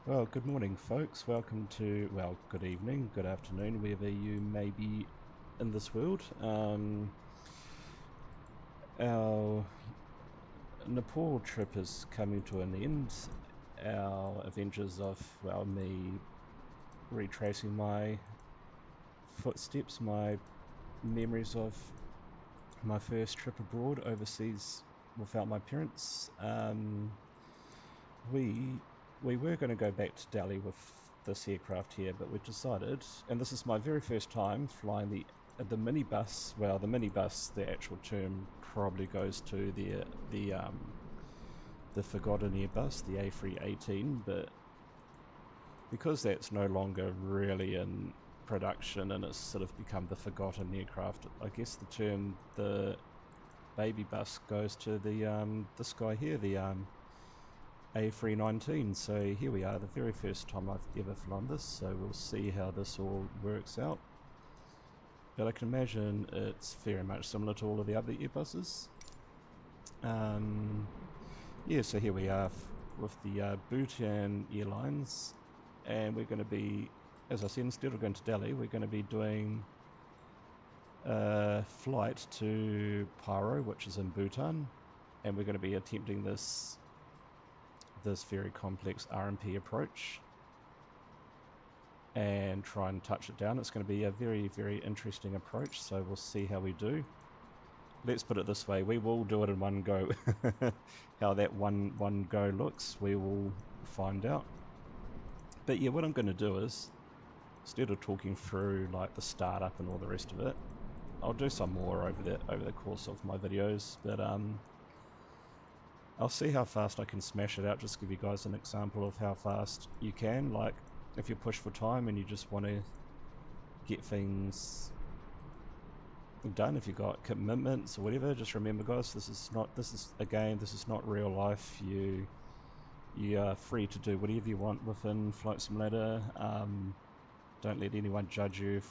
Well, good morning, folks. Welcome to, well, good evening, good afternoon, wherever you may be in this world. Our Nepal trip is coming to an end. Our adventures of, well, me retracing my footsteps, my memories of my first trip abroad overseas without my parents. We were going to go back to Delhi with this aircraft here, but we decided, and this is my very first time flying the minibus. Well, the minibus, the actual term probably goes to the forgotten Airbus, the A319, but because that's no longer really in production and it's sort of become the forgotten aircraft, I guess the term the baby bus goes to this guy here, the A319. So here we are, the very first time I've ever flown this, so we'll see how this all works out. But I can imagine it's very much similar to all of the other Airbuses. Yeah, so here we are with the Bhutan Airlines, and we're going to be, as I said, instead of going to Delhi, we're going to be doing a flight to Paro, which is in Bhutan, and we're going to be attempting this very complex RNP approach and try and touch it down. It's going to be a very, very interesting approach, so we'll see how we do. Let's put it this way, we will do it in one go. How that one go looks, we will find out. But yeah, what I'm going to do is, instead of talking through like the startup and all the rest of it, I'll do some more over the course of my videos, but I'll see how fast I can smash it out, just to give you guys an example of how fast you can. Like, if you push for time and you just want to get things done, if you've got commitments or whatever, just remember, guys, this is a game, this is not real life. You are free to do whatever you want within Flight Simulator. Don't let anyone judge you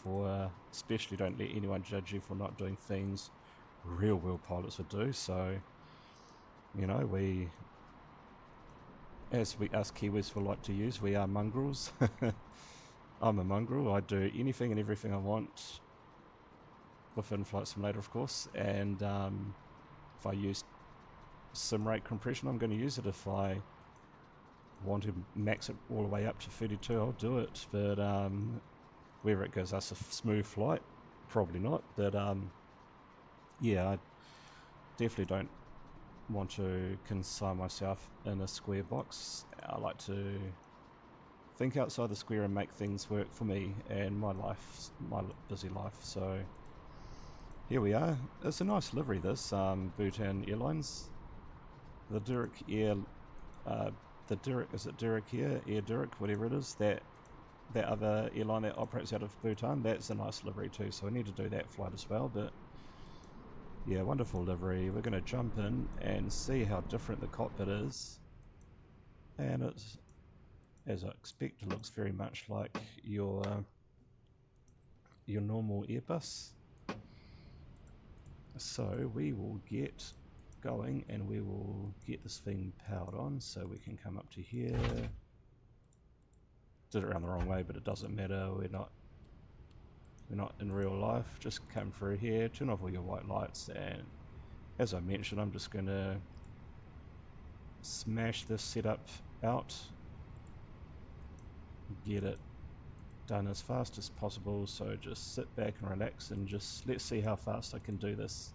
especially don't let anyone judge you for not doing things real world pilots would do. So, you know, us Kiwis will like to use, we are mongrels. I'm a mongrel. I do anything and everything I want within Flight Simulator, of course, and if I use sim rate compression, I'm going to use it. If I want to max it all the way up to 32, I'll do it, but whether it gives us a smooth flight, probably not. But yeah, I definitely don't want to consign myself in a square box. I like to think outside the square and make things work for me and my busy life. So here we are. It's a nice livery, this Bhutan Airlines. The Dirk Air, is it Dirk Air Dirk, whatever it is, that other airline that operates out of Bhutan, that's a nice livery too, so we need to do that flight as well. But yeah, wonderful livery. We're going to jump in and see how different the cockpit is, and it's, as I expect, it looks very much like your normal Airbus. So we will get going and we will get this thing powered on, so we can come up to here. Did it around the wrong way, but it doesn't matter. We're not in real life. Just come through here, turn off all your white lights, and as I mentioned, I'm just going to smash this setup out, get it done as fast as possible. So just sit back and relax and just let's see how fast I can do this.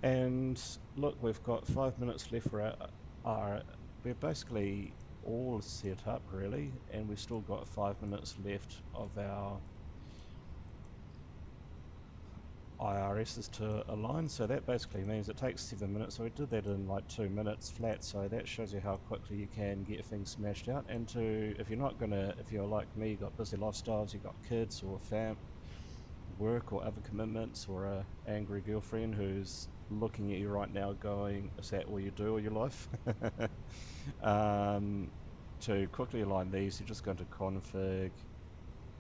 And look, we've got 5 minutes left for we're basically all set up really, and we've still got 5 minutes left of our IRSs to align, so that basically means it takes 7 minutes, so we did that in like 2 minutes flat, so that shows you how quickly you can get things smashed out. And if you're like me, got busy lifestyles, you got kids or work or other commitments, or a angry girlfriend who's looking at you right now going, is that all you do all your life? To quickly align these, you just go into config,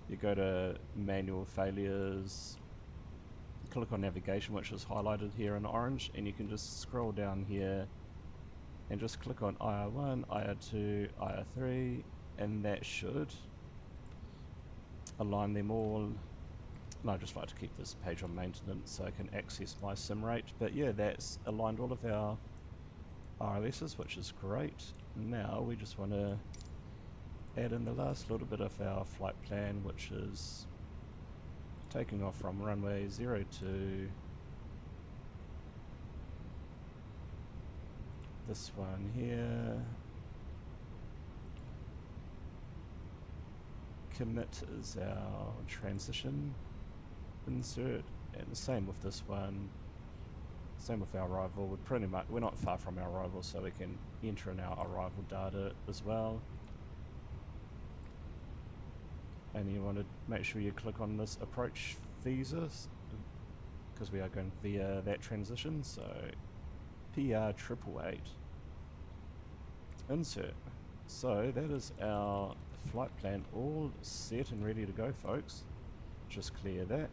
you go to manual failures, click on navigation, which is highlighted here in orange, and you can just scroll down here and just click on IR1, IR2, IR3, and that should align them all. And I just like to keep this page on maintenance so I can access my sim rate. But yeah, that's aligned all of our RLSs, which is great. Now we just want to add in the last little bit of our flight plan, which is taking off from runway 02, this one here, commit is our transition, insert, and the same with this one, same with our arrival. We're not far from our arrival, so we can enter in our arrival data as well. And you want to make sure you click on this approach visas, because we are going via that transition. So PR888, insert. So that is our flight plan all set and ready to go, folks. Just clear that.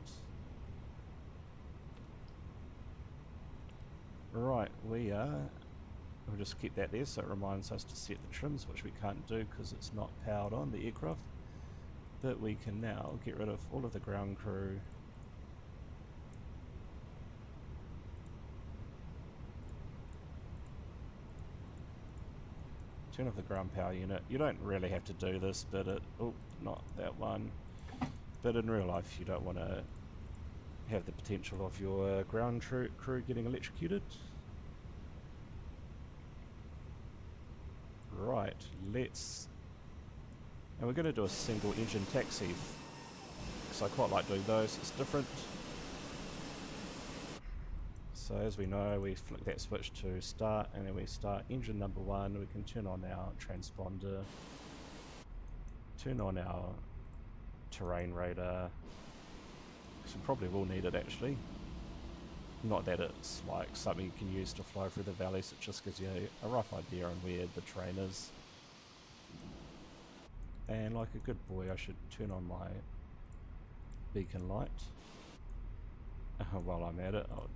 Right, we'll just keep that there so it reminds us to set the trims, which we can't do because it's not powered on the aircraft. But we can now get rid of all of the ground crew. Turn off the ground power unit. You don't really have to do this, but not that one. But in real life, you don't want to have the potential of your ground crew getting electrocuted. Right, and we're going to do a single engine taxi, because I quite like doing those, it's different. So as we know, we flick that switch to start, and then we start engine number 1, we can turn on our transponder, turn on our terrain radar, because we probably will need it actually. Not that it's like something you can use to fly through the valleys, it just gives you a rough idea on where the terrain is. And like a good boy, I should turn on my beacon light. While I'm at it, I'll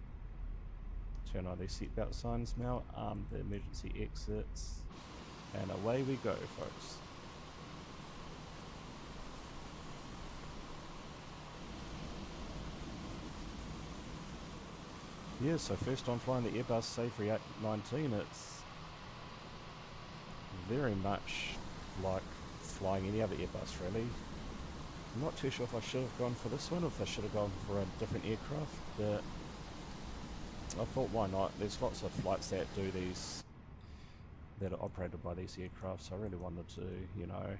turn on these seatbelt signs now, arm the emergency exits, and away we go, folks. Yeah, so first time flying the Airbus A319, it's very much like flying any other Airbus really. I'm not too sure if I should have gone for this one or if I should have gone for a different aircraft, but I thought why not. There's lots of flights that do these, that are operated by these aircraft, so I really wanted to, you know,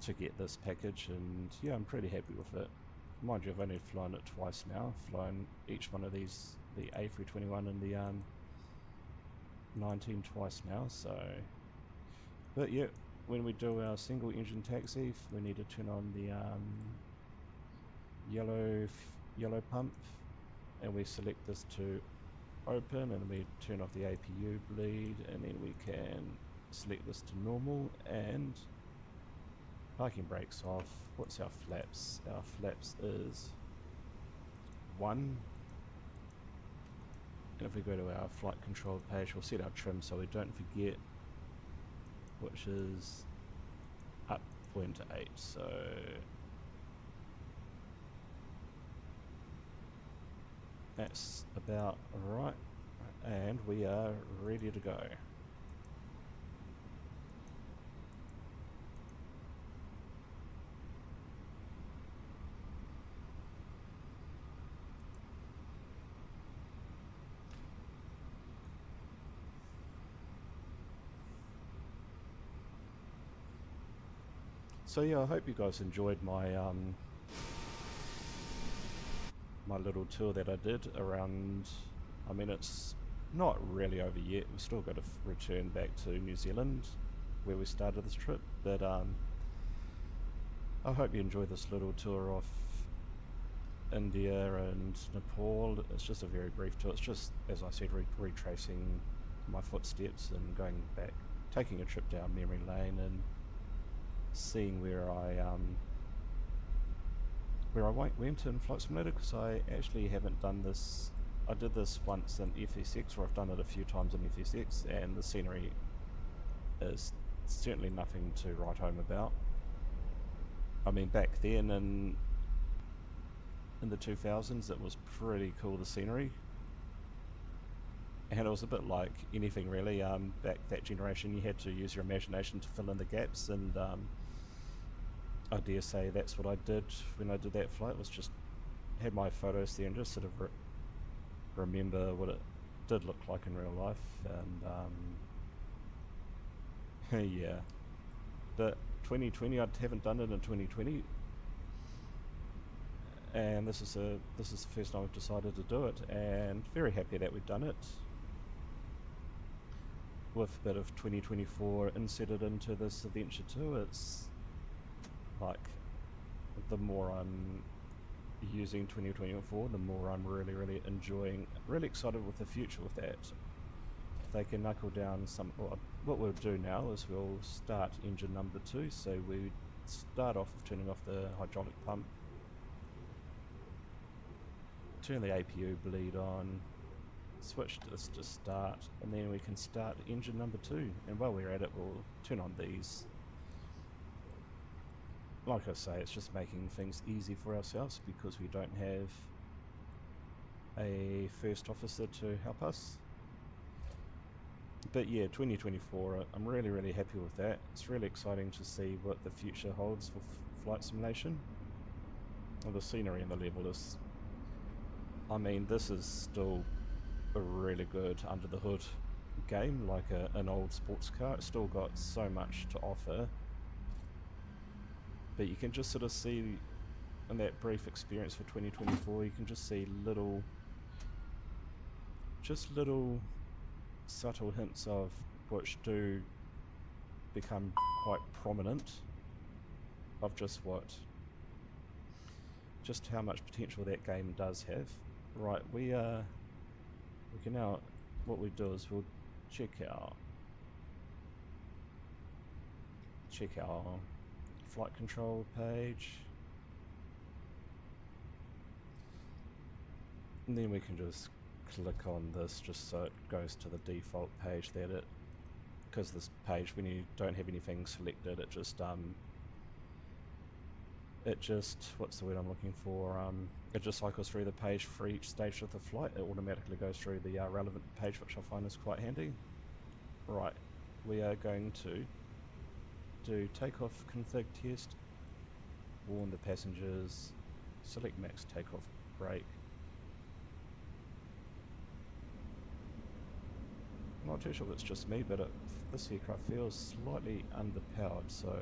to get this package, and yeah, I'm pretty happy with it. Mind you, I've only flown it twice now, flown each one of these, the A321 and the 19 twice now, so. But yeah, when we do our single engine taxi, we need to turn on the yellow pump, and we select this to open, and we turn off the APU bleed, and then we can select this to normal, and parking brakes off. What's our flaps? Our flaps is 1. And if we go to our flight control page, we'll set our trim so we don't forget, which is up 0.8. So that's about right, and we are ready to go. So yeah, I hope you guys enjoyed my my little tour that I did around. I mean, it's not really over yet. We've still got to return back to New Zealand, where we started this trip. But I hope you enjoyed this little tour of India and Nepal. It's just a very brief tour. It's just, as I said, retracing my footsteps and going back, taking a trip down memory lane and seeing where I went in Flight Simulator, because I actually haven't done this. I did this once in FSX, or I've done it a few times in FSX, and the scenery is certainly nothing to write home about. I mean, back then in the 2000s, it was pretty cool, the scenery, and it was a bit like anything really. Back that generation, you had to use your imagination to fill in the gaps, and I dare say that's what I did when I did that flight, was just had my photos there and just sort of remember what it did look like in real life. And yeah, but 2020, I haven't done it in 2020, and this is the first time I've decided to do it, and very happy that we've done it with a bit of 2024 inserted into this adventure too. It's like, the more I'm using 2024, the more I'm really enjoying, really excited with the future with that. If they can knuckle down some, well, what we'll do now is we'll start engine number 2, so we start off with turning off the hydraulic pump, turn the APU bleed on, switch this to start, and then we can start engine number 2, and while we're at it, we'll turn on these. Like I say, it's just making things easy for ourselves because we don't have a first officer to help us. But yeah, 2024, I'm really happy with that. It's really exciting to see what the future holds for flight simulation. Well, the scenery and the level is, I mean, this is still a really good under the hood game, like an old sports car. It's still got so much to offer. But you can just sort of see in that brief experience for 2024, you can just see little subtle hints of which do become quite prominent, of just how much potential that game does have. Right, we can now, what we do is we'll check our flight control page, and then we can just click on this just so it goes to the default page that it, because this page, when you don't have anything selected, it just what's the word I'm looking for, it just cycles through the page for each stage of the flight. It automatically goes through the relevant page, which I find is quite handy. Right, we are going to do takeoff config test, warn the passengers, select max takeoff brake. I'm not too sure if it's just me, but this aircraft feels slightly underpowered, so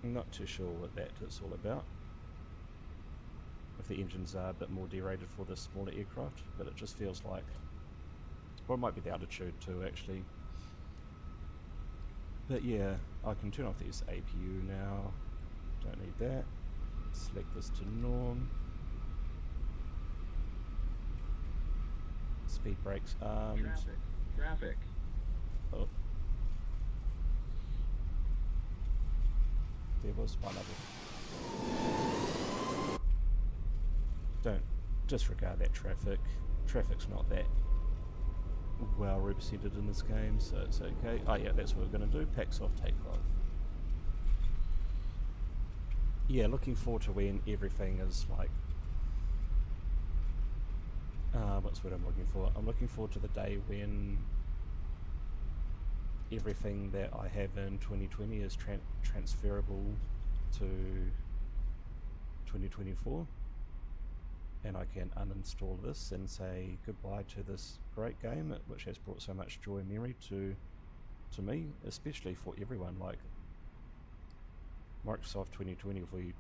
I'm not too sure what that is all about. If the engines are a bit more derated for this smaller aircraft, but it just feels like, well, it might be the altitude too, actually. But yeah, I can turn off this APU now. Don't need that. Select this to norm. Speed brakes armed. Traffic. Oh. There was one other. Don't disregard that traffic. Traffic's not that well represented in this game, so it's okay. Oh yeah, that's what we're going to do. Packs off, takeoff. Yeah, looking forward to when everything is like, what's what I'm looking for? I'm looking forward to the day when everything that I have in 2020 is transferable to 2024, and I can uninstall this and say goodbye to this great game, which has brought so much joy and memory to to me, especially for everyone. Like Microsoft 2020, if we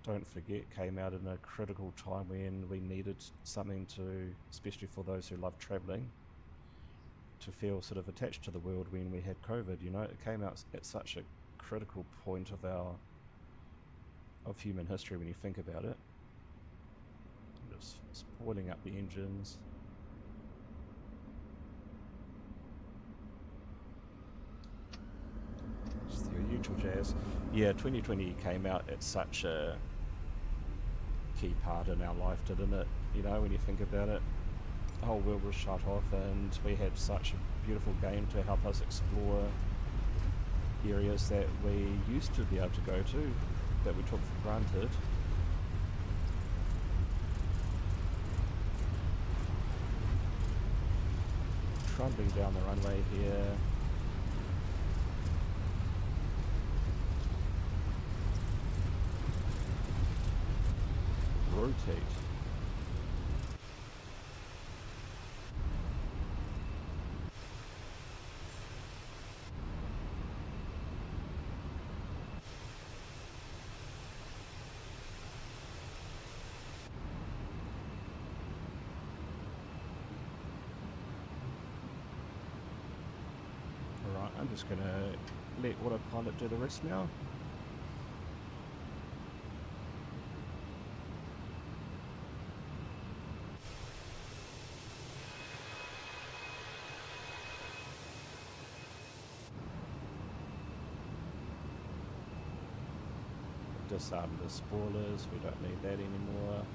don't forget, came out in a critical time when we needed something to, especially for those who love travelling, to feel sort of attached to the world when we had COVID. You know, it came out at such a critical point of human history when you think about it. Just spoiling up the engines. Just the usual jazz. Yeah, 2020 came out at such a key part in our life, didn't it? You know, when you think about it, the whole world was shut off and we had such a beautiful game to help us explore areas that we used to be able to go to, that we took for granted. Trundling down the runway here. Rotate. Alright, I'm just going to let autopilot do the rest now. Disarm the spoilers, we don't need that anymore.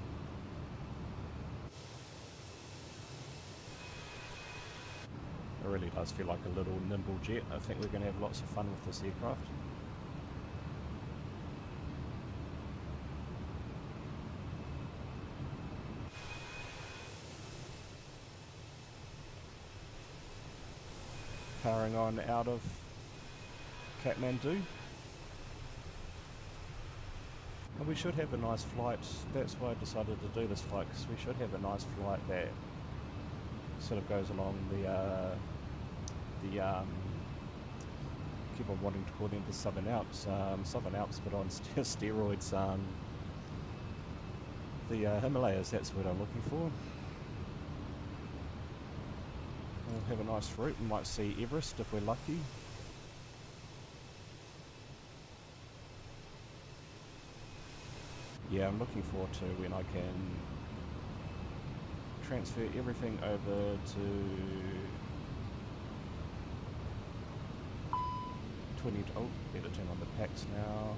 It really does feel like a little nimble jet. I think we're going to have lots of fun with this aircraft. Powering on out of Kathmandu. And we should have a nice flight. That's why I decided to do this flight, because we should have a nice flight that sort of goes along the keep on wanting to call them the Southern Alps, but on steroids, the Himalayas, that's what I'm looking for. We'll have a nice route, we might see Everest if we're lucky. Yeah, I'm looking forward to when I can transfer everything over to 20. Oh, better turn on the packs now.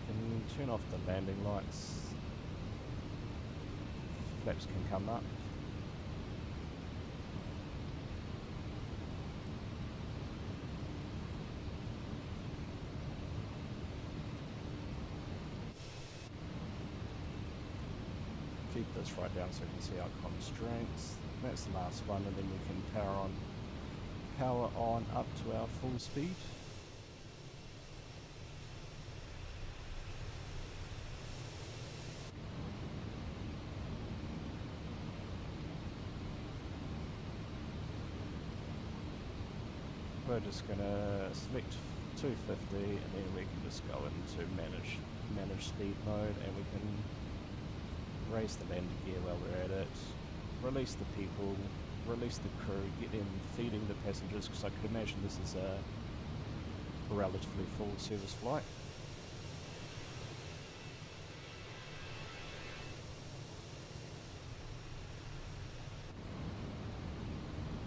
Can turn off the landing lights. Flaps can come up. Keep this right down so you can see our constraints. That's the last one, and then we can power on up to our full speed. We're just going to select 250 and then we can just go into manage speed mode, and we can raise the landing gear while we're at it, release the people, release the crew, get them feeding the passengers, because I could imagine this is a relatively full service flight.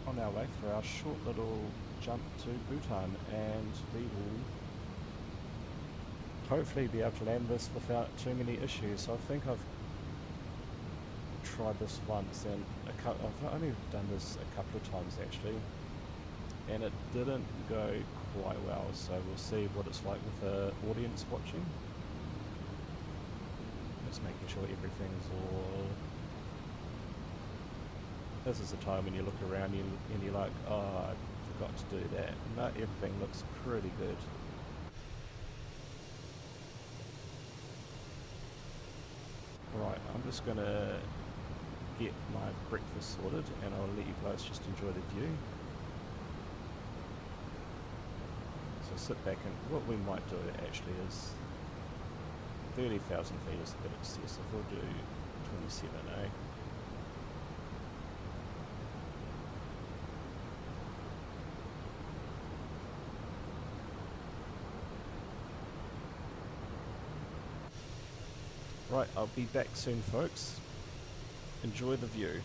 On our way for our short little jump to Bhutan, and we will hopefully be able to land this without too many issues. So I think I've tried this once, and I've only done this a couple of times actually, and it didn't go quite well, so we'll see what it's like with the audience watching. Just making sure everything's all... This is the time when you look around and you're like, oh, I forgot to do that. No, everything looks pretty good. Right, I'm just gonna get my breakfast sorted and I'll let you guys just enjoy the view. So sit back, and what we might do actually is 30,000 feet is a bit excessive. We'll do 27A. Right, I'll be back soon, folks. Enjoy the view.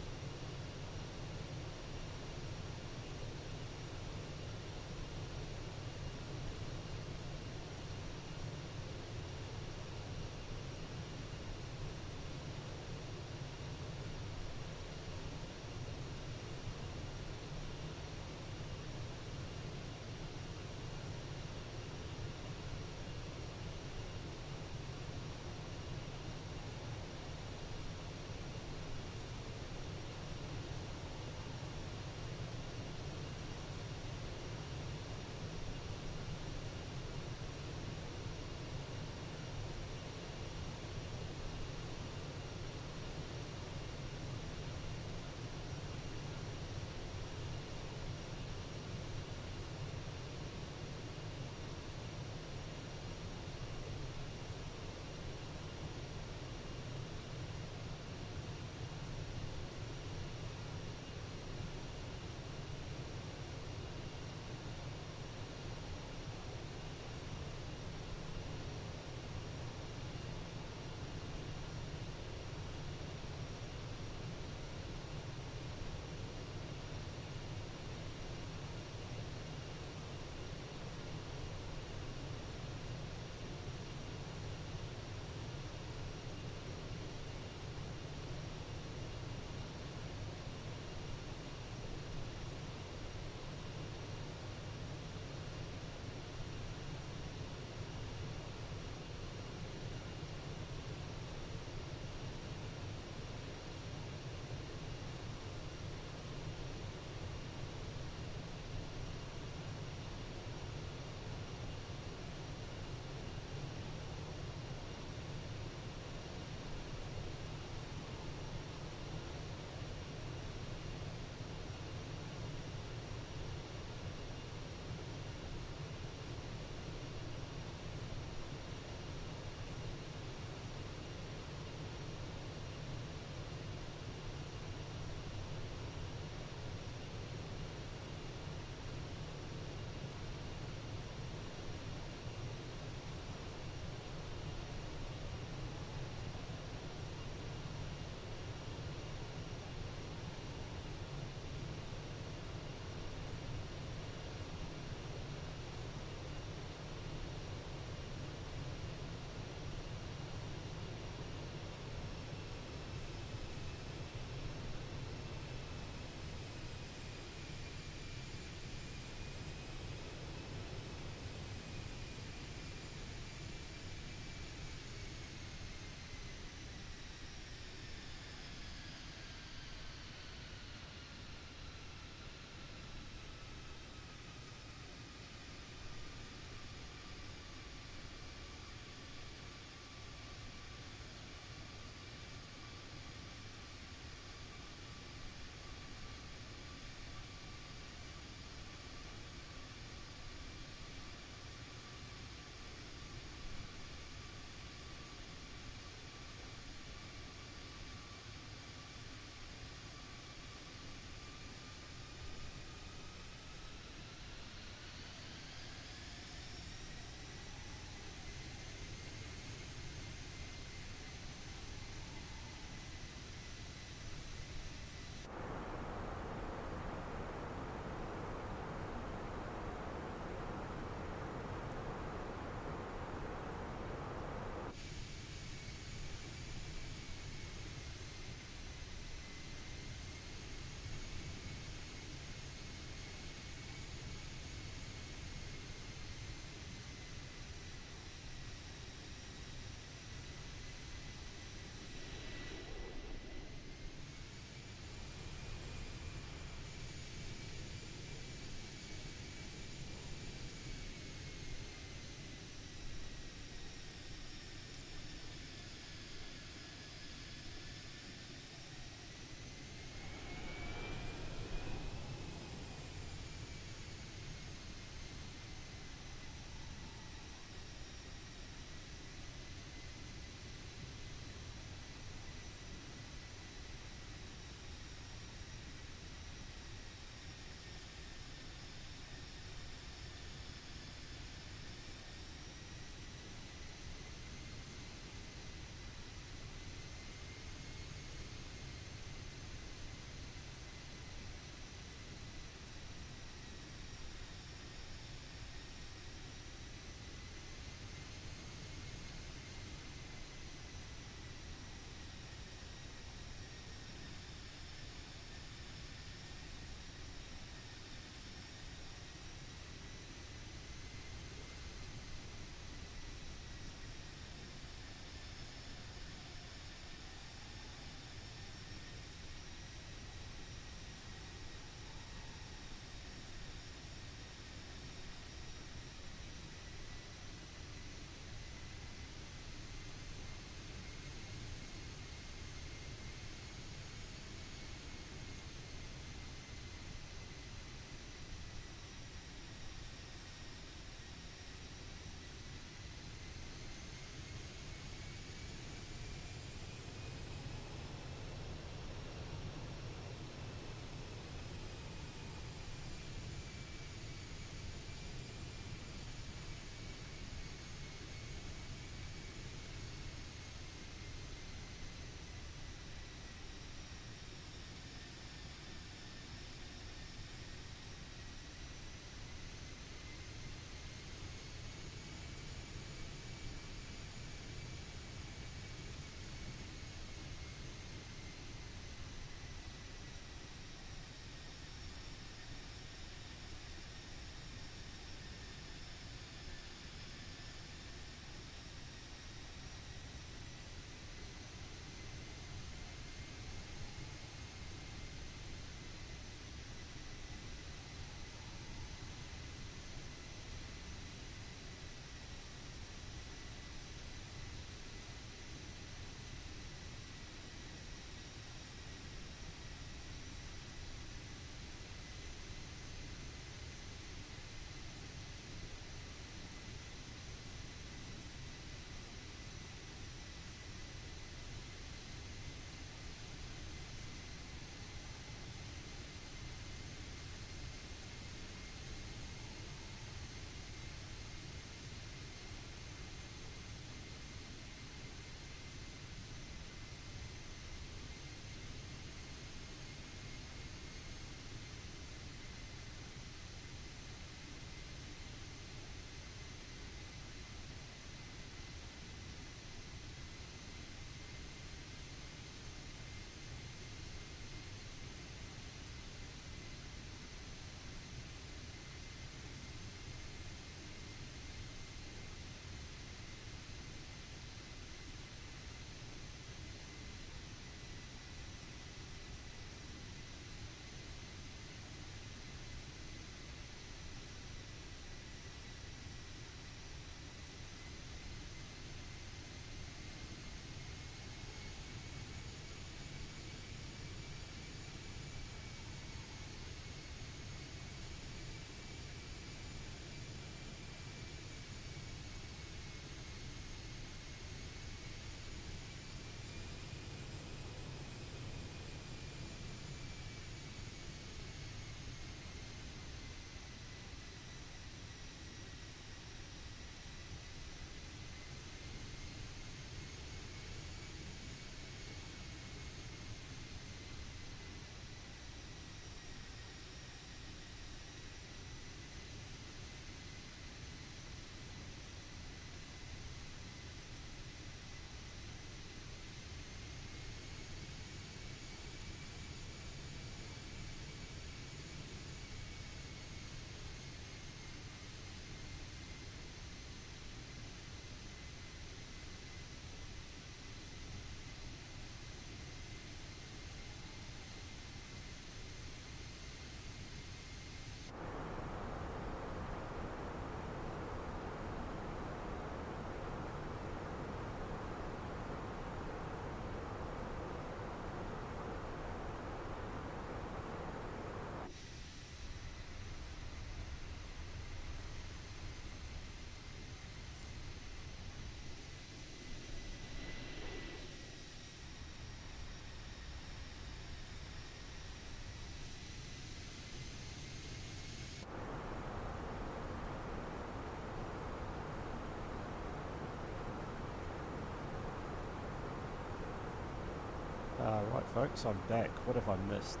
folks, I'm back. What have I missed?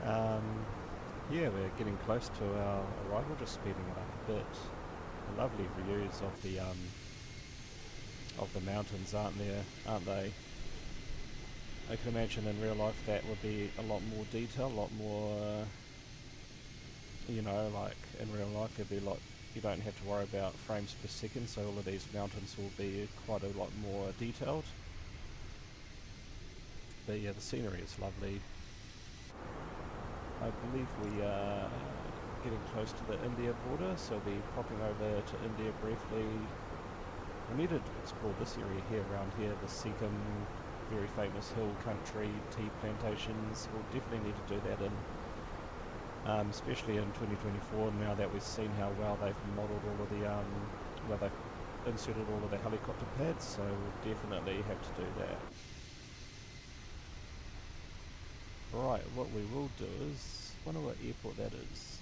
Yeah, we're getting close to our arrival, just speeding it up a bit. The lovely views of the mountains, aren't they? I can imagine in real life that would be a lot more detail, a lot more, you know, like in real life there'd be a lot, you don't have to worry about frames per second, so all of these mountains will be quite a lot more detailed. But yeah, the scenery is lovely. I believe we are getting close to the India border, so we'll be popping over to India briefly. We need to explore this area here, around here, the Sikkim, very famous hill country, tea plantations. We'll definitely need to do that in, especially in 2024, now that we've seen how well they've modelled all of the, well, they've inserted all of the helicopter pads, so we'll definitely have to do that. Right, what we will do is, I wonder what airport that is.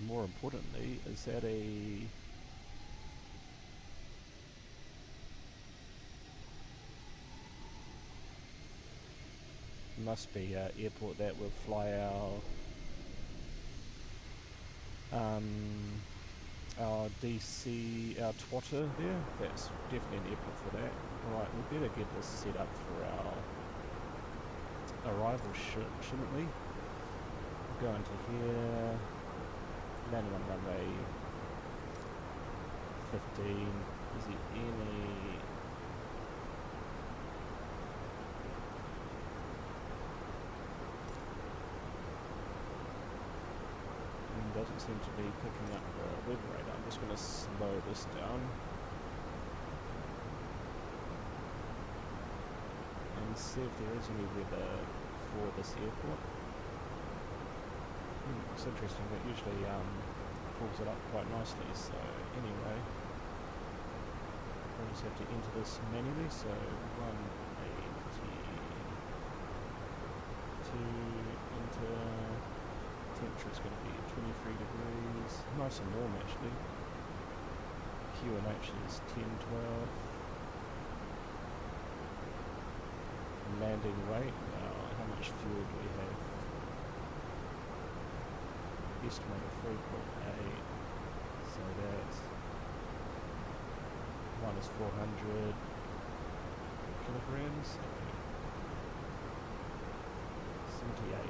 More importantly, is that a... must be an airport that will fly our DC, our twotter there. That's definitely an airport for that. Right, we better get this set up for our arrival, shouldn't we? We'll go into here, landing on runway 15. Is there any... doesn't seem to be picking up the web radar. I'm just going to slow this down and see if there is any weather for this airport. It's interesting, it usually pulls it up quite nicely, so anyway, we'll just have to enter this manually, so 180 to enter. Temperature is going to be 23 degrees, nice and warm actually. QNH is 10, 12. Landing weight, now how much fuel do we have? Estimated 3.8, so that's, one is 400 kilograms, so 78.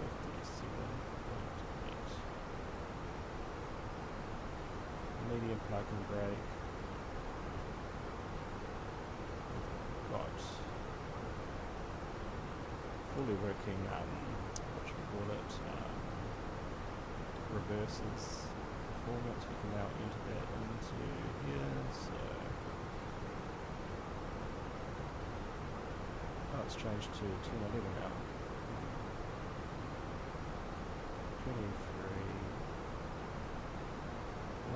57.8. Medium parking brake. We've got fully working, what should we call it, reverses performance. We can now enter that into here, so... oh, it's changed to 1011 now. 23, 180/2.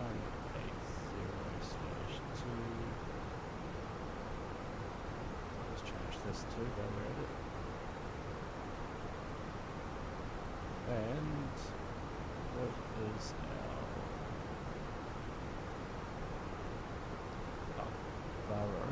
Let's change this too while we're at it. And what is our Paro?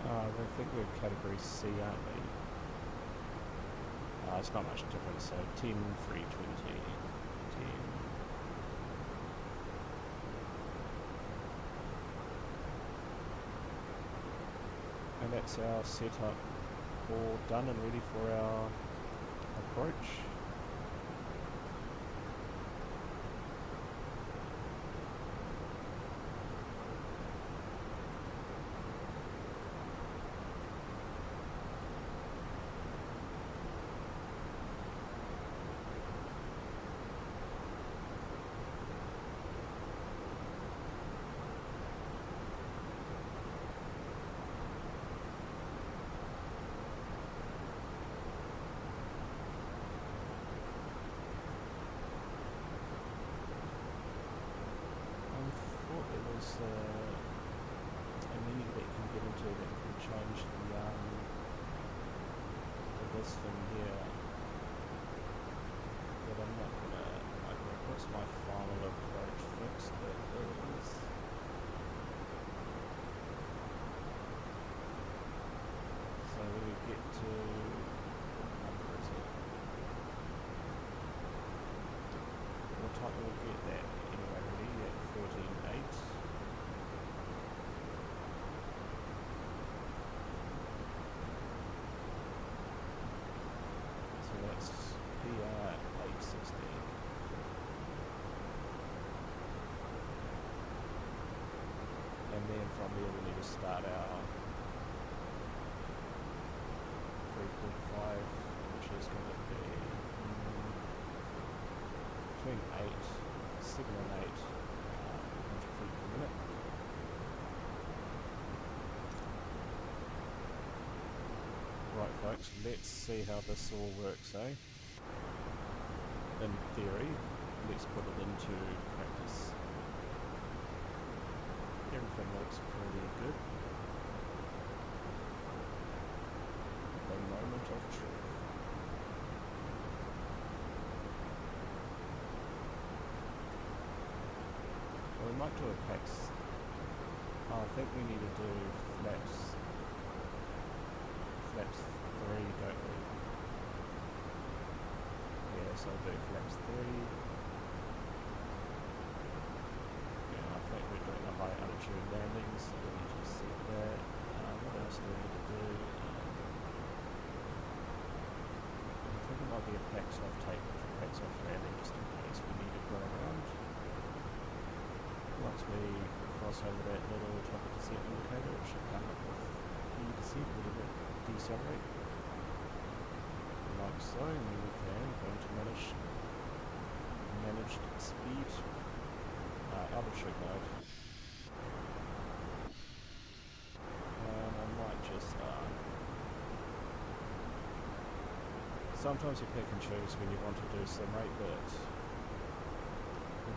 I think we're category C, aren't we? It's not much difference, so 10, 320, 10. And that's our setup all done and ready for our approach. a menu that you can get into that you can change this thing here. But I'm not gonna. What's my final approach fix? That is. So when we get to, what number is it? What time we'll get that anyway, really, at 13.8. So that's PR 860. And then from there we need to start our 3.5, which is going to be between 7 and 8 100 feet per minute. Right folks, let's see how this all works, eh? In theory, let's put it into practice. Everything looks pretty good. The moment of truth. Well, we might do a PAX. I think we need to do flaps 3, don't we? Yeah, so I'll do flaps 3. Yeah, I think we're doing a high altitude landing, so we need to set that. What else do we need to do? I think it might be a PAX off landing, just in case we need to go around. Once we cross over that little tropic descent indicator, it should come up with the descent, a little bit decelerate, like so, and then we can go into managed speed, altitude mode. And I might just, sometimes you pick and choose when you want to do sim rate, but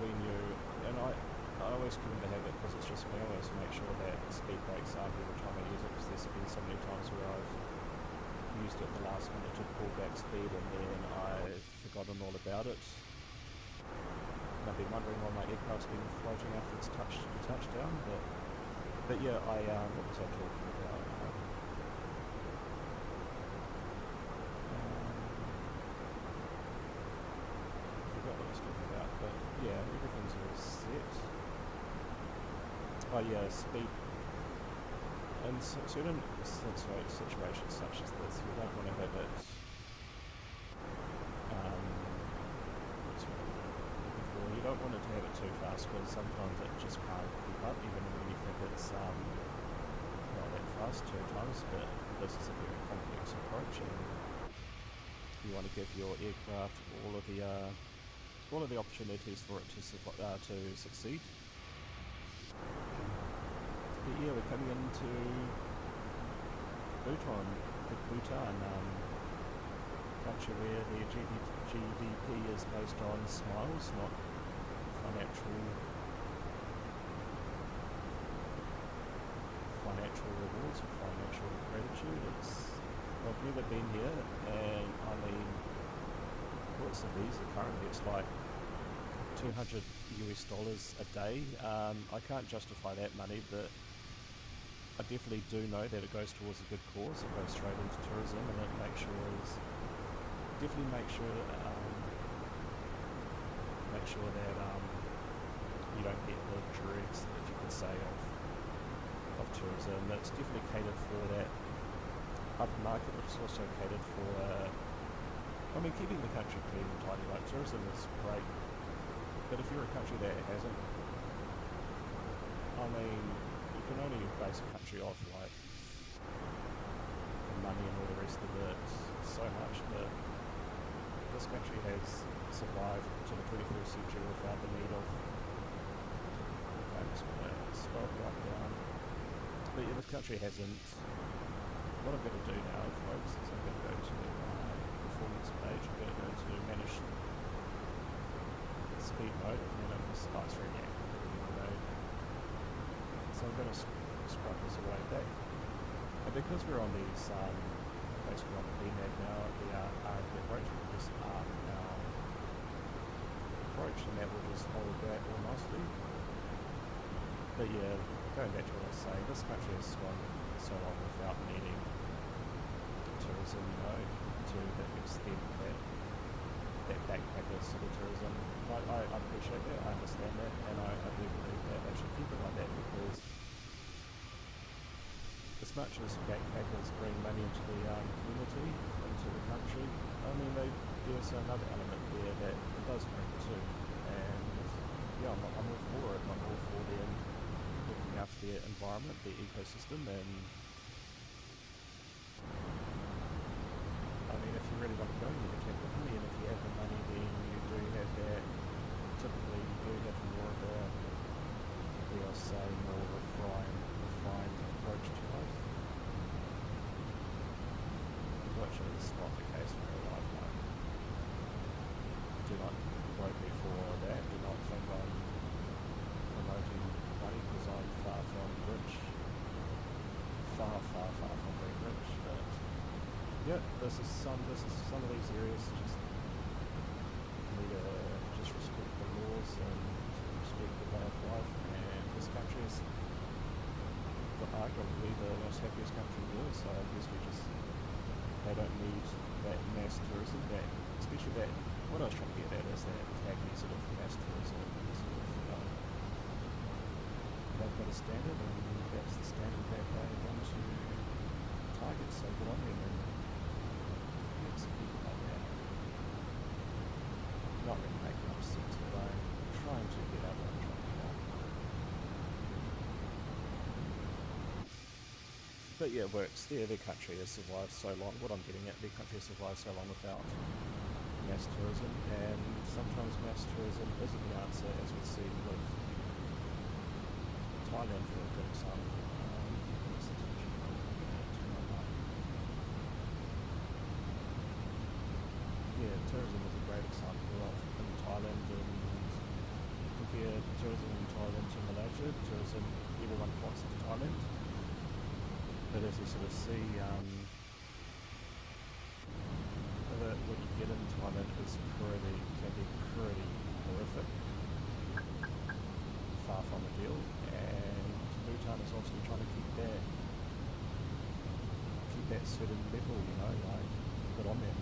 when you, and I always get in the habit, because it's just me, I always make sure that speed brakes aren't every time I use it, because there's been so many times where I've used it at the last minute to pull back speed and then I've forgotten all about it. And I've been wondering why my aircraft's been floating after it's touched touchdown, but yeah, what was I talking about? I forgot what I was talking about, but yeah, everything's all set. Oh yeah, speed. In certain situations such as this, you don't want to have it. You don't want it to have it too fast, because sometimes it just can't keep up, even when you think it's not that fast 2 times. But this is a very complex approach, and you want to give your aircraft all of the opportunities for it to succeed. But yeah, we're coming into Bhutan, country where the GDP is based on smiles, not financial rewards or financial gratitude. I've never been here, and I mean, what's the visa currently? It's like $200 a day. I can't justify that money, but I definitely do know that it goes towards a good cause. It goes straight into tourism, and it makes sure that you don't get the dregs, if you could say, of tourism. It's definitely catered for that upper market, but it's also catered for keeping the country clean and tidy. Like, tourism is great, but if you're a country that hasn't, you can only base a country off like the money and all the rest of it so much, but this country has survived to the 21st century without the need of. Okay, I'm just going to slow it right down. But yeah, this country hasn't. What I'm going to do now, folks, is I'm going to go to my performance page. I'm going to go to manage speed mode, and then I'm going to start reactive mode. going to scrub this away back. And because we're on these, basically on the VNAV now, the RNP approach, we can just arm our approach, and that will just hold that all nicely. But yeah, going back to what I was saying, this country has gone so long without needing tourism, you know, to the extent that backpacker sort of tourism. I appreciate that, I understand that, and I do believe that they should keep it like that, because as much as backpackers bring money into the community, into the country, I mean, there's another element there that it does bring too. And yeah, I'm all for it. I'm all for them looking after their environment, their ecosystem, and I mean, if you really want to go, you can take the money, and if you have the money, then you do have that. Typically, you do have more of a, dare I say, more refined approach to life, which is not the case in real life. No. Do not quote me for that. Do not think I'm promoting money, because I'm far from rich. Far from being rich. But yeah, this is some of these areas just need to just respect the laws and respect the way of life. And this country is arguably the most happiest country in the world, so I guess they don't need that mass tourism, especially that, what I was trying to get at is that tacky sort of mass tourism, sort of, you know, they've got a standard, and that's the standard that they want to target, so good on them, and get some people like that. Not really making much sense, but I'm trying to get out what I'm trying to get out. But yeah, it works. Their country has survived so long. What I'm getting at, their country has survived so long without mass tourism, and sometimes mass tourism isn't the answer, as we've seen with Thailand, for a good example. Yeah, tourism is a great example of in Thailand, and compare tourism in Thailand to Malaysia. Tourism, everyone flocks to Thailand. But as you sort of see, what you get in Thailand can be pretty horrific, far from ideal, and Bhutan is obviously trying to keep that certain level, you know, like, put on there.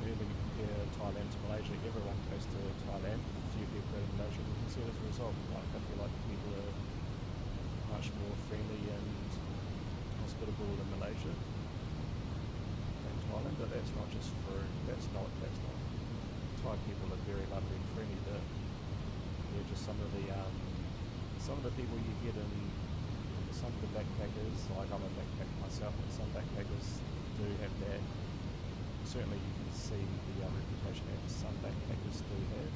And when you compare Thailand to Malaysia, everyone goes to Thailand, few people go to Malaysia, and you can see it as a result. Like, I feel like people are much more friendly and hospitable in Malaysia than Thailand, but that's not just true. That's not. Thai people are very lovely and friendly, but they're just some of the people you get in some of the backpackers. Like, I'm a backpacker myself, and some backpackers do have that. Certainly, you can see the reputation that some backpackers do have.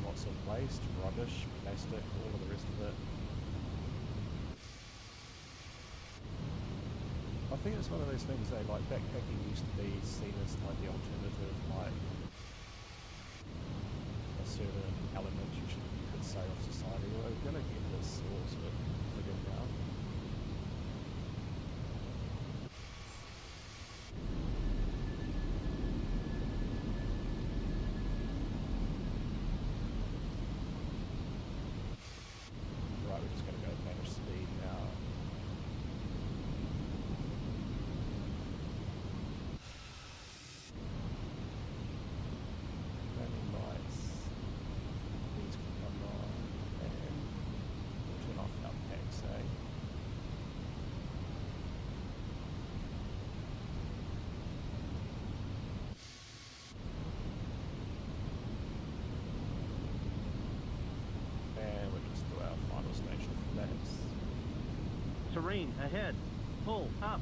Lots of waste, rubbish, plastic, all of the rest of it. I think it's one of those things, like backpacking used to be seen as like the alternative, like a certain element you could say of society. We're going to get this all sort of figured out. Terrain ahead. Pull up.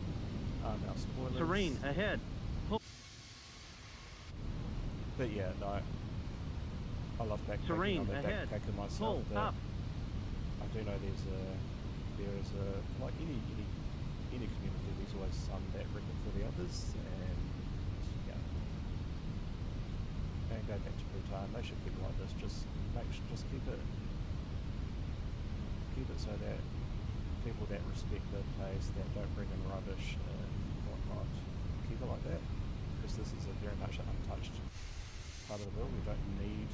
Now spoilers. Terrain ahead. Pull. But yeah, no. I love backpacking. Terrain I'm a ahead. backpacker myself. Pull up. I do know there is a like any community, there's always some that reckon for the others, and yeah. and go back to Bhutan. They should keep it like this. Just keep it so that people that respect the place, that don't bring in rubbish and whatnot, keep it like that. Because this is a very much an untouched part of the world. We don't need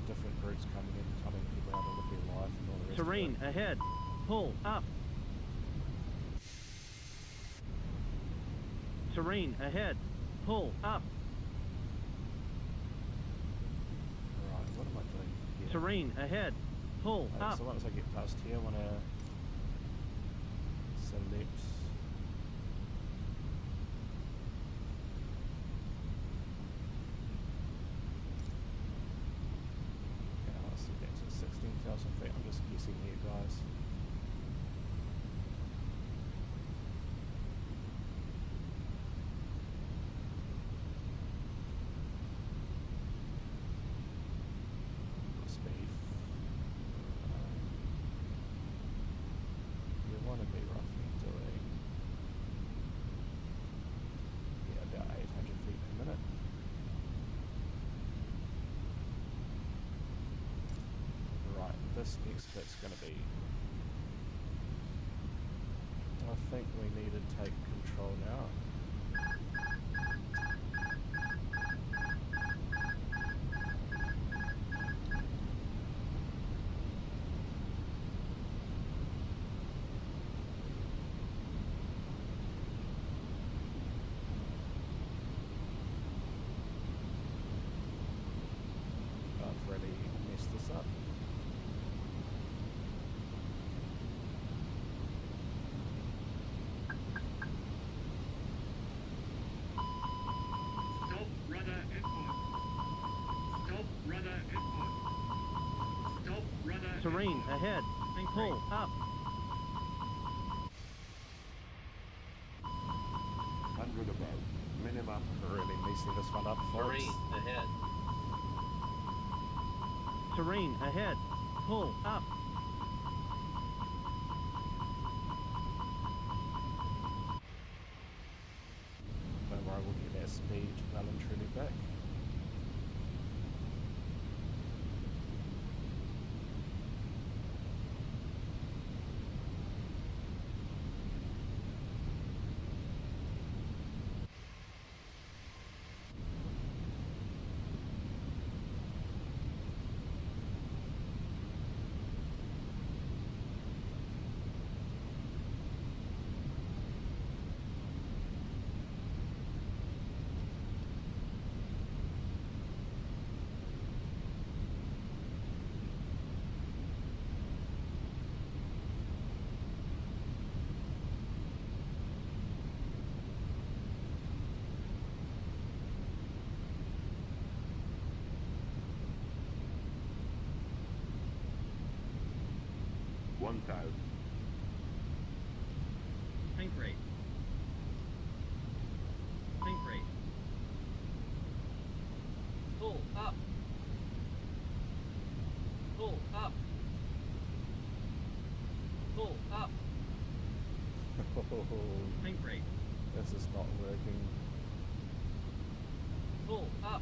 different groups coming in, telling people how to live their life and all the rest Terrain of it. ahead. Pull up. Terrain ahead. Pull up. Right, what am I doing here? Terrain ahead. Pull up. So once I get past here, I want to select. Okay, I want to set that to 16,000 feet. I'm just guessing here, guys. Speed. You want to be roughly doing, yeah, about 800 feet per minute. Right, this next bit's going to be, I think we need to take control now. I've really messed this up. Stop rudder input. Stop rudder input. Stop rudder Terrain input. ahead. Pull up. 100 above. Minimum. Really messing this one up, folks. Terrain ahead. Terrain ahead. Pull up. Don't worry, we'll get that speed well and truly back. Tank rate. Tank rate. Pull up. Pull up. Pull up. Tank rate. This is not working. Pull up.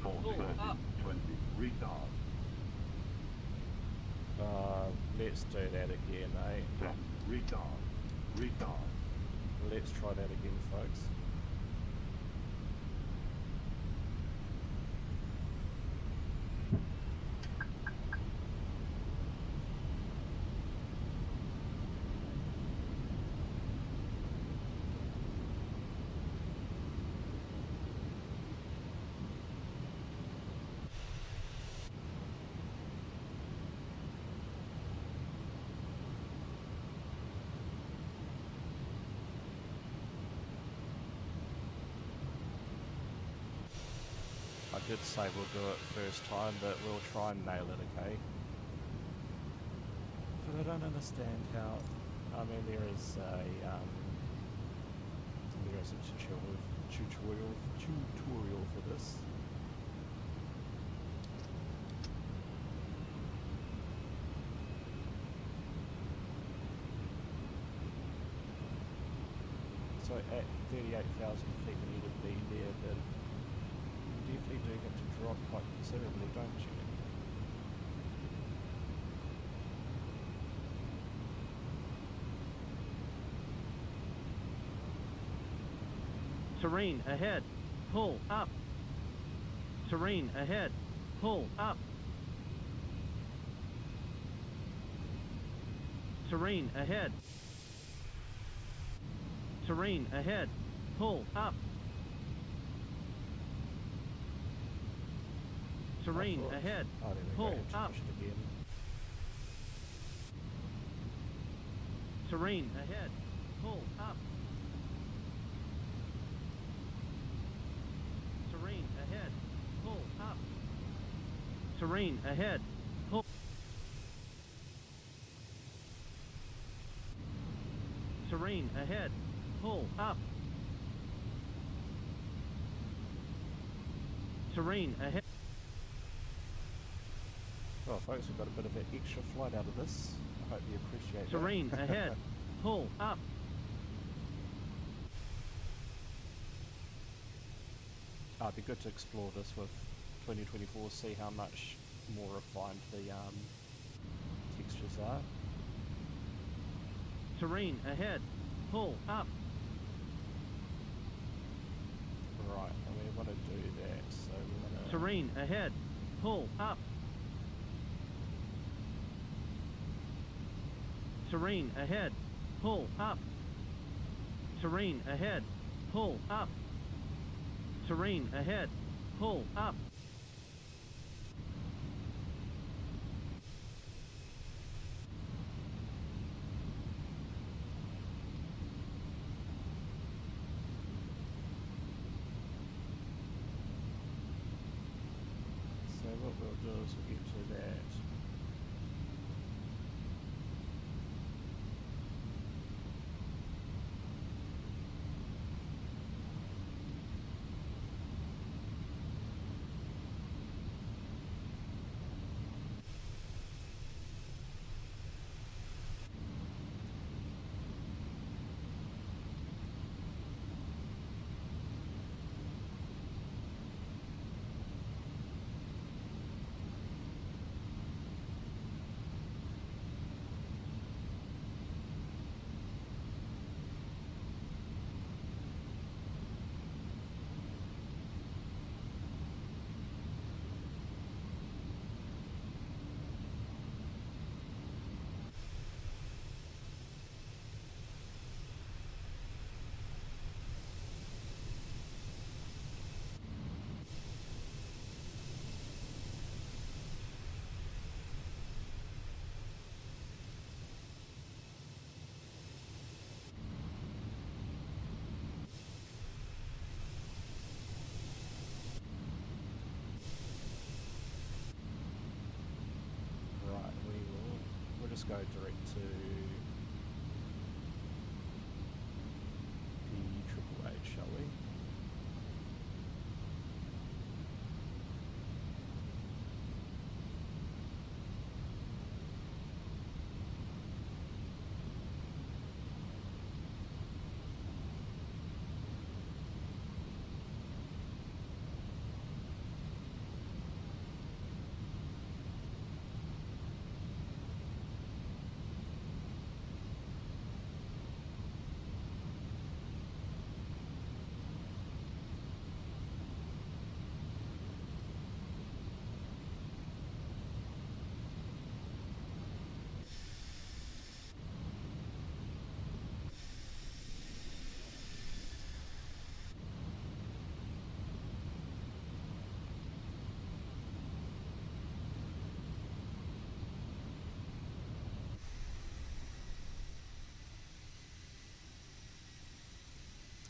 Pull up. 20. Retard. Let's do that again, eh? 10. Retard. Retard. Let's try that again, folks. I did say we'll do it first time, but we'll try and nail it, okay? But I don't understand how. I mean, there is a tutorial for this. So 38,000 feet you need to be there, but you definitely do have to drop quite considerably, don't you? Terrain ahead. Pull up. Terrain ahead. Pull up. Terrain ahead. Terrain ahead. Pull up. Terrain Oh, ahead. oh, there we Pull go. Have to up. push it again. Terrain ahead. Pull up. Terrain ahead. Pull up. Terrain ahead. Pull. Terrain ahead. Pull up. Terrain ahead. Well, folks, we've got a bit of an extra flight out of this. I hope you appreciate Terrain that. ahead. Pull up. It'd be good to explore this with 2024, see how much more refined the textures are. Terrain ahead. Pull up. Right, and we want to do that, so we want to... Terrain ahead. Pull up. Terrain ahead. Pull up. Terrain ahead. Pull up. Terrain ahead. Pull up. So what we'll do is we'll get to that. We'll just go direct to the Triple H, shall we?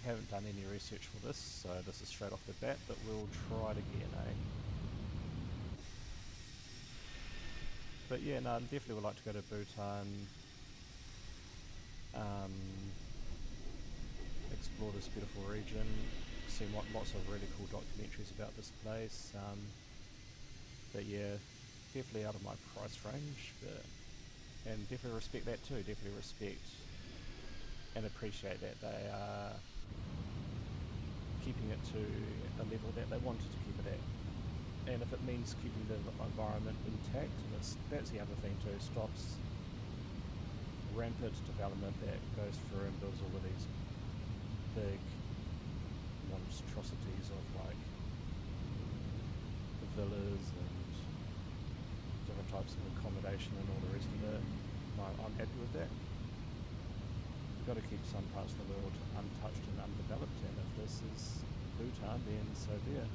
Haven't done any research for this, so this is straight off the bat, but we'll try it again, eh? But yeah, no, definitely would like to go to Bhutan, explore this beautiful region, seen lots of really cool documentaries about this place, but yeah, definitely out of my price range, but, and definitely respect that too, definitely respect and appreciate that they are keeping it to a level that they wanted to keep it at. And if it means keeping the environment intact, and that's the other thing too, stops rampant development that goes through and builds all of these big monstrosities of like villas and different types of accommodation and all the rest of it. I'm happy with that. We've got to keep some parts of the world untouched and undeveloped, and if this is Bhutan, then so be it.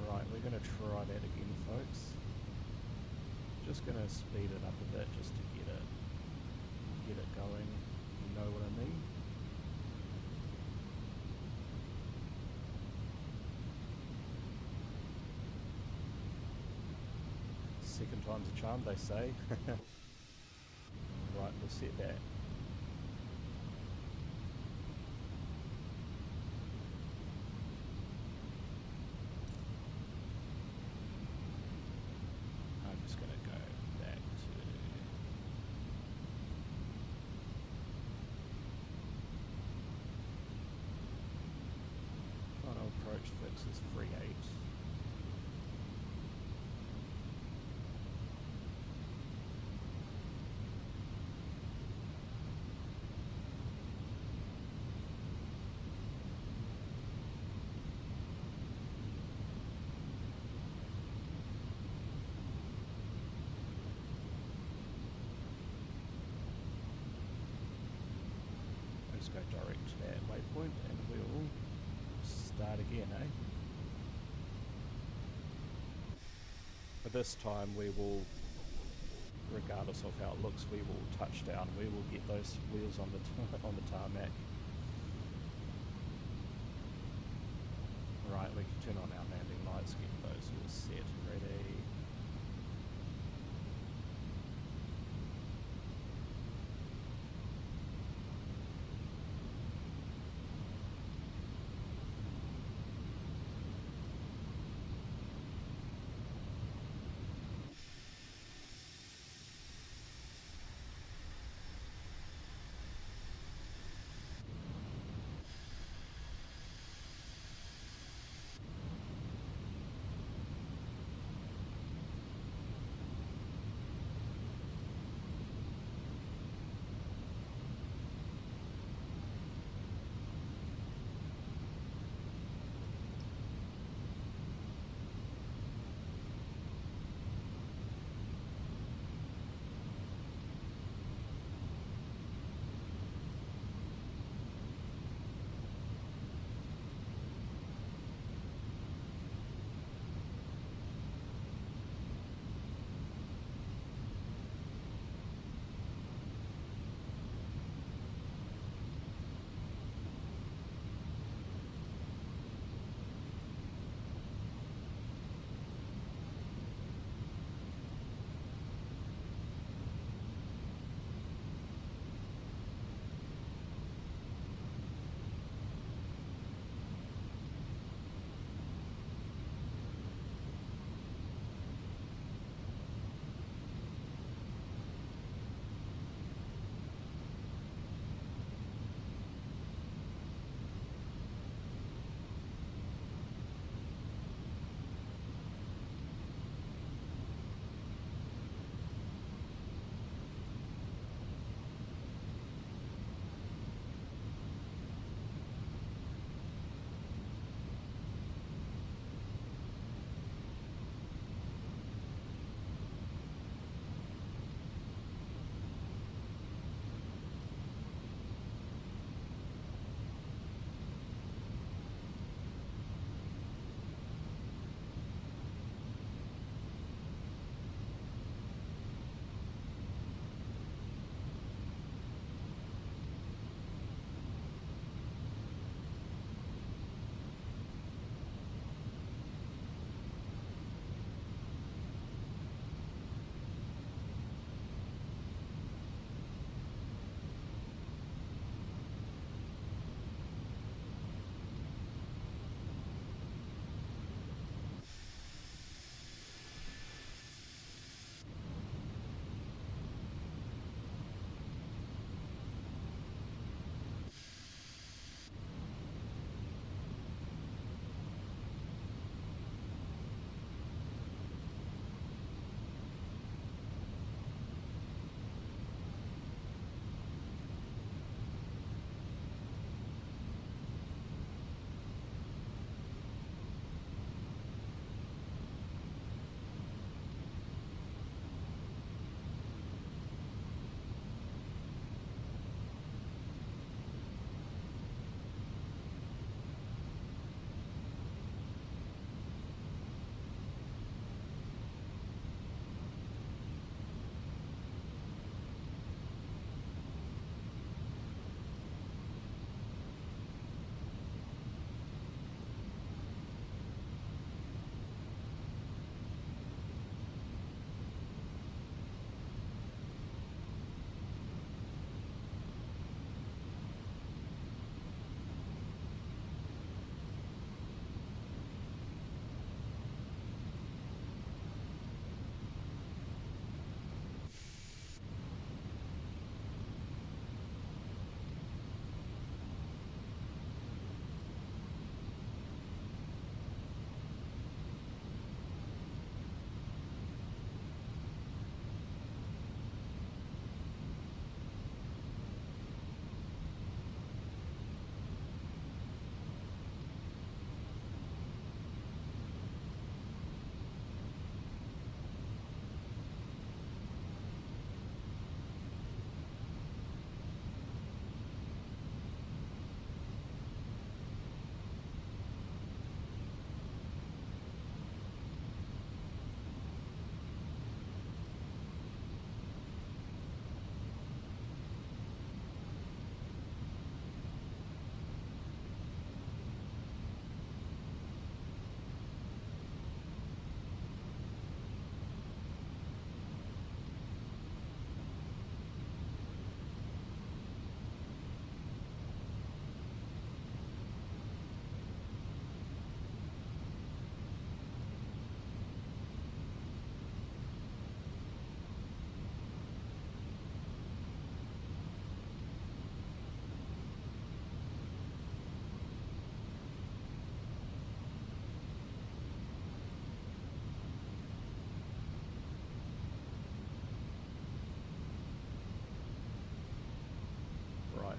Right, we're going to try that again, folks. Just going to speed it up a bit just to get it going. You know what I mean? Second time's a charm, they say. Right, we'll set that. I'm just going to go back to final approach fixes 3.8. Let's go direct to that waypoint and we'll start again, eh? But this time we will, regardless of how it looks, we will touch down. We will get those wheels on the on the tarmac. Right, we can turn on our landing lights, get those all set, ready.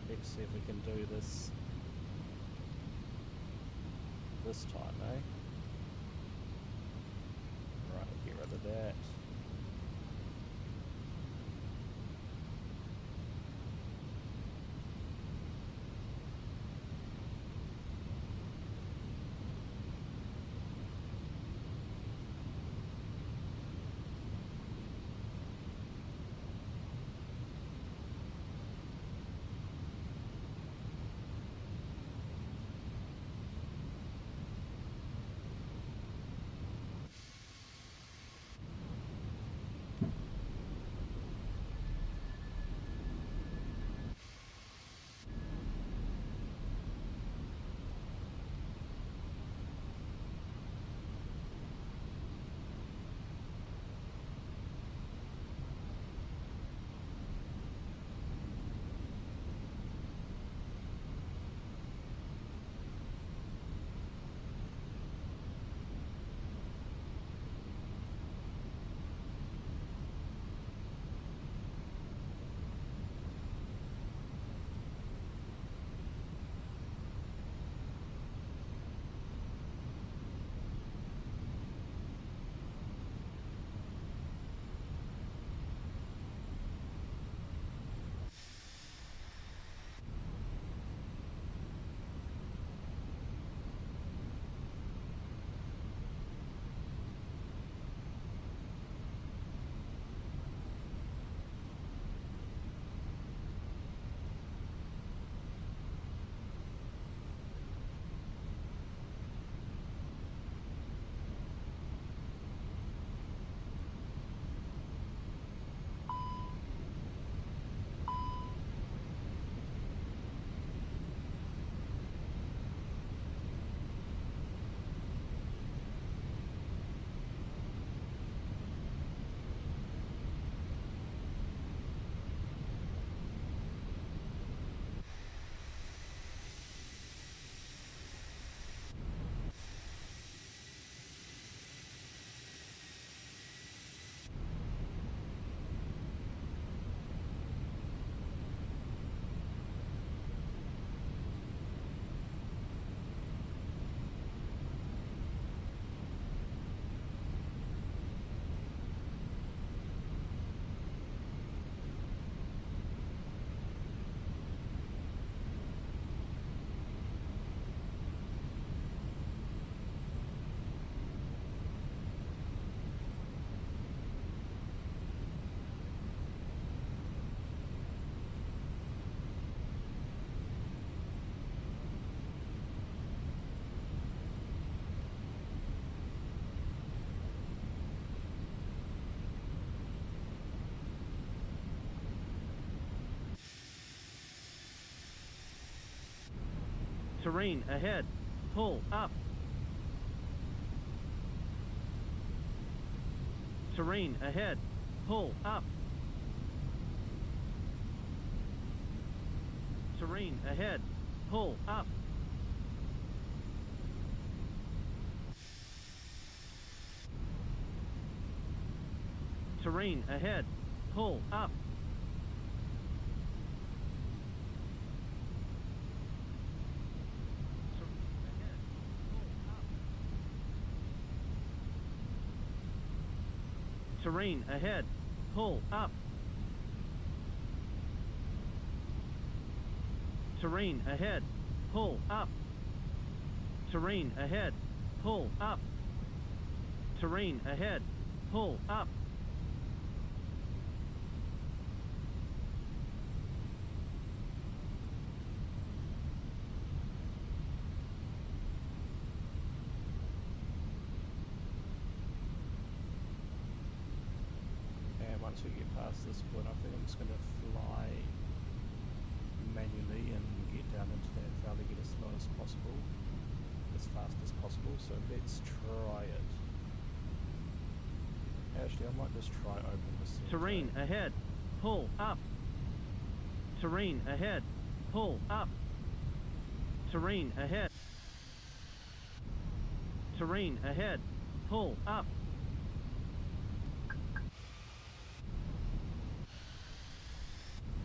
Let's see if we can do this time, eh? Right, get rid of that. Terrain ahead. Pull up. Terrain ahead. Pull up. Terrain ahead. Pull up. Terrain ahead. Pull up. Terrain ahead. Pull up. Terrain ahead. Pull up. Terrain ahead. Pull up. Terrain ahead. Pull up. And once we get past this point, I think I'm just going to fly manually and get down into that valley, get as slow as possible, as fast as possible. So let's try it. Actually, I might just try open this. Terrain ahead. Pull up. Terrain ahead. Pull up. Terrain ahead. Terrain ahead. Pull up.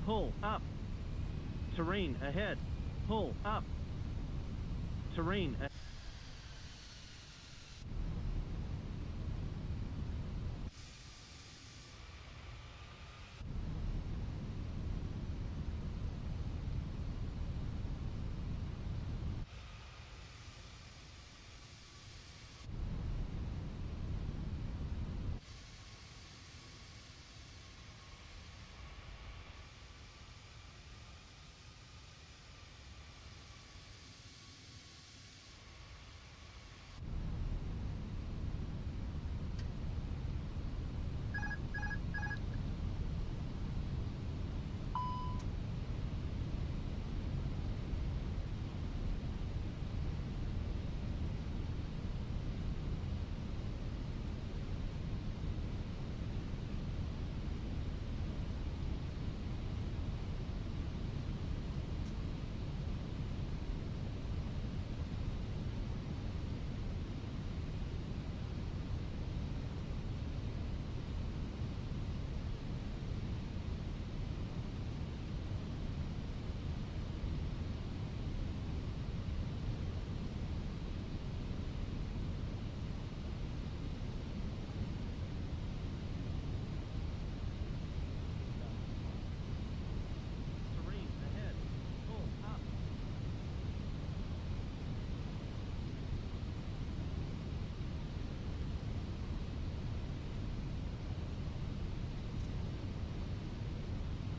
Pull up. Terrain ahead. Pull up. Terrain ahead. Terrain ahead. Pull up.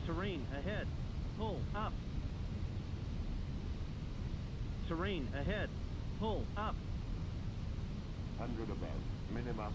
Terrain ahead. Pull up. Terrain ahead. Pull up. 100 above. Minimum.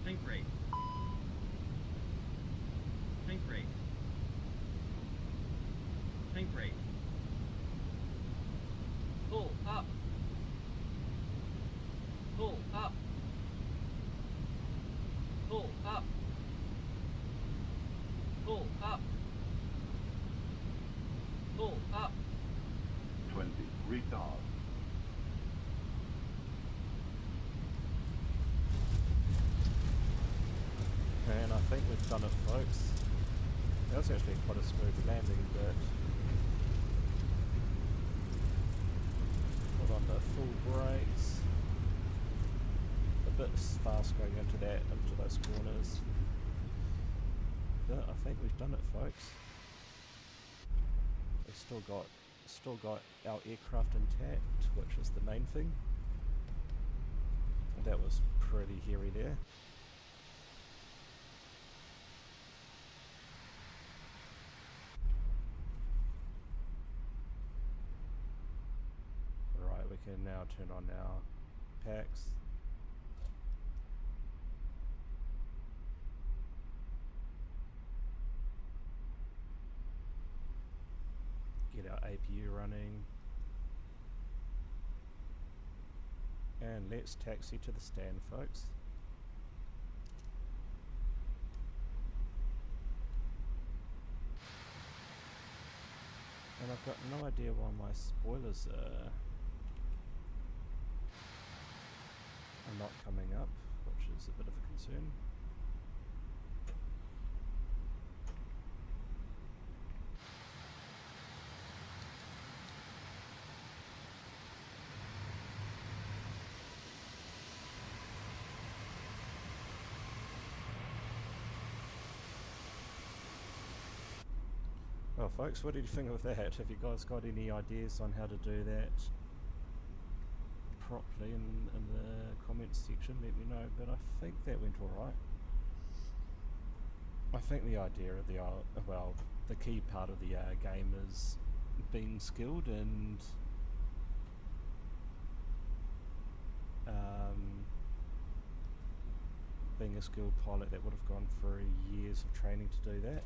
Tank rate. Tank rate. Tank rate. Pull up. Pull up. Pull up. Pull up. Pull up. 20. Retard. And I think we've done it, folks. That was actually quite a smooth landing, but put on the full brakes. A bit fast going into those corners. But I think we've done it, folks. We've still got our aircraft intact, which is the main thing. And that was pretty hairy there. Right, we can now turn on our packs. Get our APU running. And let's taxi to the stand, folks. And I've got no idea why my spoilers are not coming up, which is a bit of a concern. folks, what did you think of that? Have you guys got any ideas on how to do that properly in the comments section? Let me know, but I think that went alright. I think the idea of the key part of the game is being skilled and being a skilled pilot that would have gone through years of training to do that,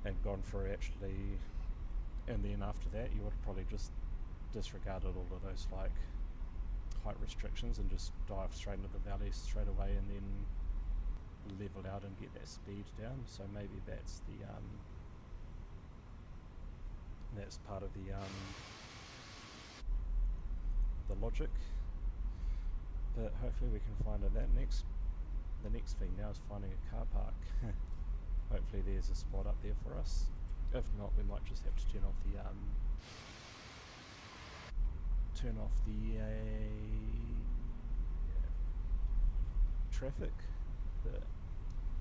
and gone through actually, and then after that you would have probably just disregarded all of those like height restrictions and just dive straight into the valley straight away and then level out and get that speed down. So maybe that's the that's part of the logic, but hopefully we can find it. The next thing now is finding a car park. Hopefully there's a spot up there for us. If not, we might just have to turn off the traffic, but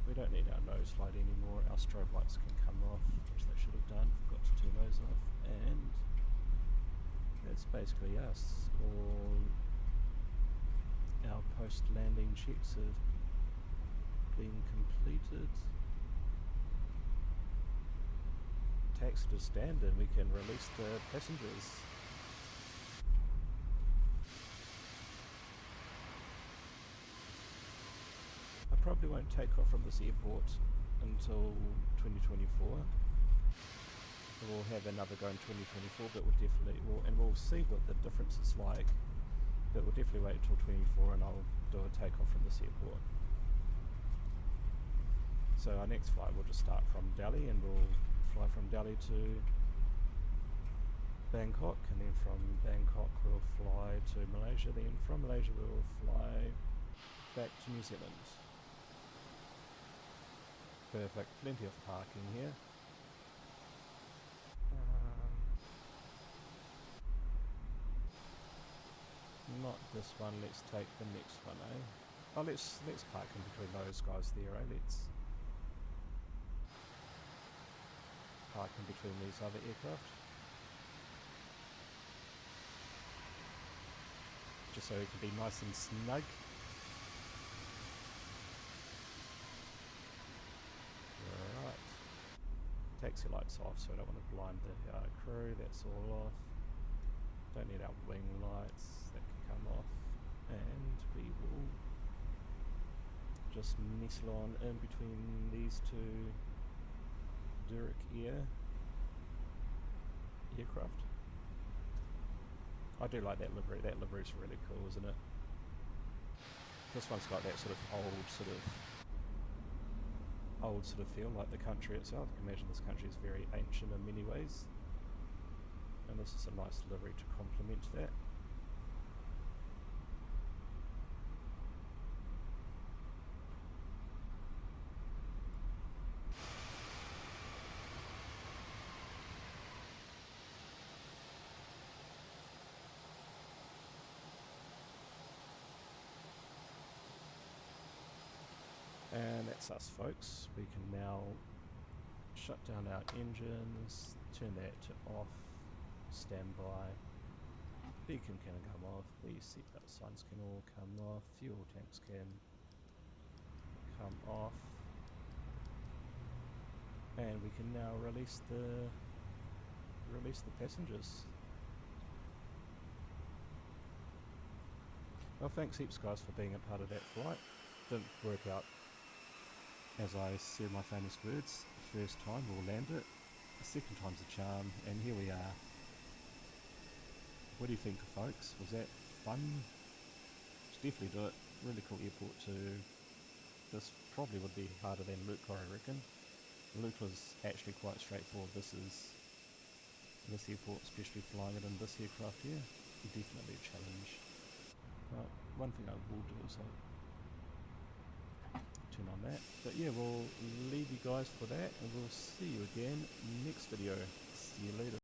we don't need our nose light anymore. Our strobe lights can come off, which they should have done. Forgot to turn those off, and that's basically us. All our post-landing checks have been completed. Taxi to stand and we can release the passengers. I probably won't take off from this airport until 2024. We'll have another go in 2024, but we'll see what the difference is like. But we'll definitely wait until 24 and I'll do a takeoff from this airport. So our next flight will just start from Delhi, and we'll fly from Delhi to Bangkok, and then from Bangkok we'll fly to Malaysia, then from Malaysia we'll fly back to New Zealand. Perfect, plenty of parking here. Not this one, let's take the next one, eh? Oh, let's park in between those guys there, eh? Let's park in between these other aircraft. Just so it can be nice and snug. Alright. Taxi lights off, so I don't want to blind the crew, that's all off. Don't need our wing lights, that can come off. And we will just nestle on in between these two Dirk aircraft. I do like that livery. That livery's really cool, isn't it? This one's got that sort of old sort of feel, like the country itself. You can imagine this country is very ancient in many ways, and this is a nice livery to complement that. And that's us, folks. We can now shut down our engines, turn that to off, standby, beacon can come off, the seatbelt signs can all come off, fuel tanks can come off, and we can now release the passengers. Well, thanks heaps guys for being a part of that flight. Didn't work out as I said my famous words. The first time we'll land it, the second time's a charm, and here we are. What do you think, folks? Was that fun? Just definitely do it. Really cool airport too. This probably would be harder than Lukla, I reckon. Lukla's actually quite straightforward. This airport, especially flying it in this aircraft here, definitely a challenge. But one thing I will do is I'll turn on that. But yeah, we'll leave you guys for that, and we'll see you again next video. See you later.